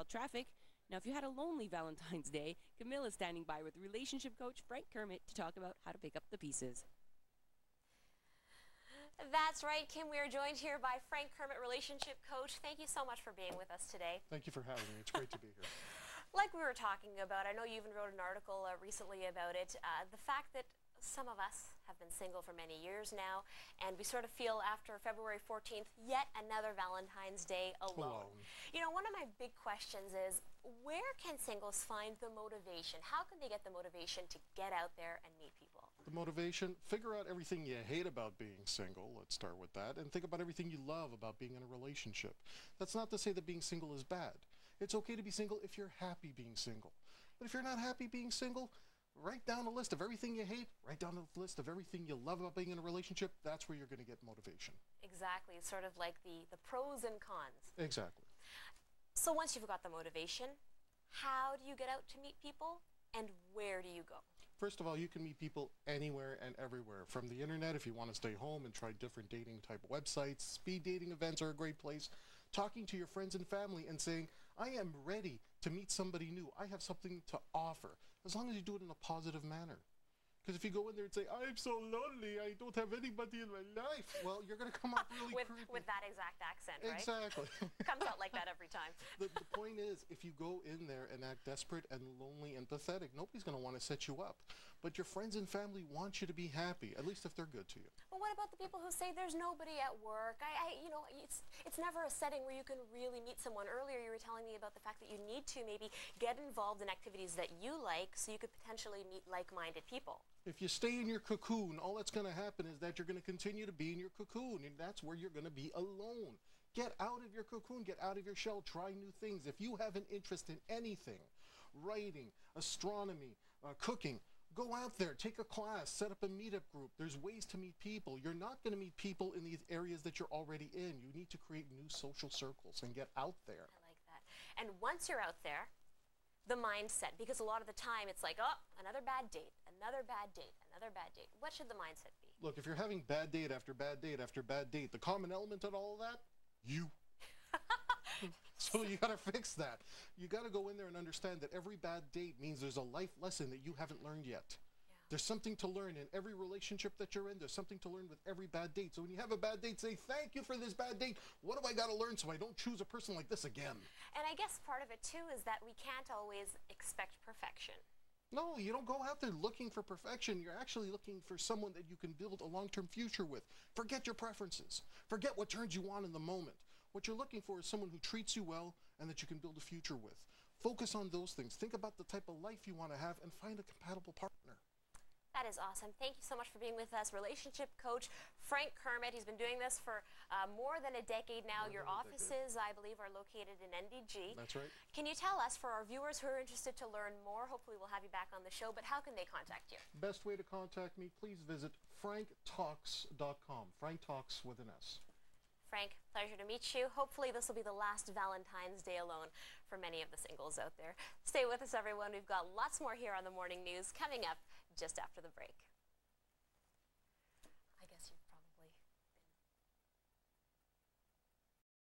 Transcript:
traffic. Now, if you had a lonely Valentine's Day, Camille is standing by with relationship coach Frank Kermit to talk about how to pick up the pieces. That's right, Kim. We are joined here by Frank Kermit, relationship coach. Thank you so much for being with us today. Thank you for having me. It's great to be here. Like we were talking about, I know you even wrote an article recently about it, the fact that some of us have been single for many years now, and we sort of feel after February 14th, yet another Valentine's Day alone. You know, one of my big questions is, where can singles find the motivation? How can they get the motivation to get out there and meet people? The motivation, figure out everything you hate about being single. Let's start with that. And think about everything you love about being in a relationship. That's not to say that being single is bad. It's okay to be single if you're happy being single. But if you're not happy being single, write down a list of everything you hate, write down a list of everything you love about being in a relationship. That's where you're going to get motivation. Exactly. It's sort of like the pros and cons. Exactly. So once you've got the motivation, how do you get out to meet people, and where do you go? First of all, you can meet people anywhere and everywhere. From the internet, if you want to stay home and try different dating type websites, speed dating events are a great place. Talking to your friends and family and saying, I am ready to meet somebody new. I have something to offer. As long as you do it in a positive manner. Because if you go in there and say, I'm so lonely, I don't have anybody in my life, well, you're going to come off really creepy. With that exact accent, right? Exactly. Comes out like that every time. The point is, if you go in there and act desperate and lonely and pathetic, nobody's going to want to set you up. But your friends and family want you to be happy, at least if they're good to you. But what about the people who say there's nobody at work? You know, it's never a setting where you can really meet someone. Earlier you were telling me about the fact that you need to maybe get involved in activities that you like so you could potentially meet like-minded people. If you stay in your cocoon, all that's going to happen is that you're going to continue to be in your cocoon, and that's where you're going to be alone. Get out of your cocoon, get out of your shell, try new things. If you have an interest in anything, writing, astronomy, cooking, go out there, take a class, set up a meetup group. There's ways to meet people. You're not going to meet people in these areas that you're already in. You need to create new social circles and get out there. I like that. And once you're out there, the mindset, because a lot of the time it's like, oh, another bad date, another bad date, another bad date. What should the mindset be? Look, if you're having bad date after bad date after bad date, the common element in all of that, you. So you got to fix that. You got to go in there and understand that every bad date means there's a life lesson that you haven't learned yet. There's something to learn in every relationship that you're in. There's something to learn with every bad date. So when you have a bad date, say, thank you for this bad date. What do I got to learn so I don't choose a person like this again? And I guess part of it, too, is that we can't always expect perfection. No, you don't go out there looking for perfection. You're actually looking for someone that you can build a long-term future with. Forget your preferences. Forget what turns you on in the moment. What you're looking for is someone who treats you well and that you can build a future with. Focus on those things. Think about the type of life you want to have and find a compatible partner. That is awesome. Thank you so much for being with us. Relationship coach Frank Kermit. He's been doing this for more than a decade now. Your offices, I believe, are located in NDG. That's right. Can you tell us, for our viewers who are interested to learn more, hopefully we'll have you back on the show, but how can they contact you? Best way to contact me, please visit franktalks.com. Frank Talks with an S. Frank, pleasure to meet you. Hopefully this will be the last Valentine's Day alone for many of the singles out there. Stay with us, everyone. We've got lots more here on the Morning News coming up just after the break.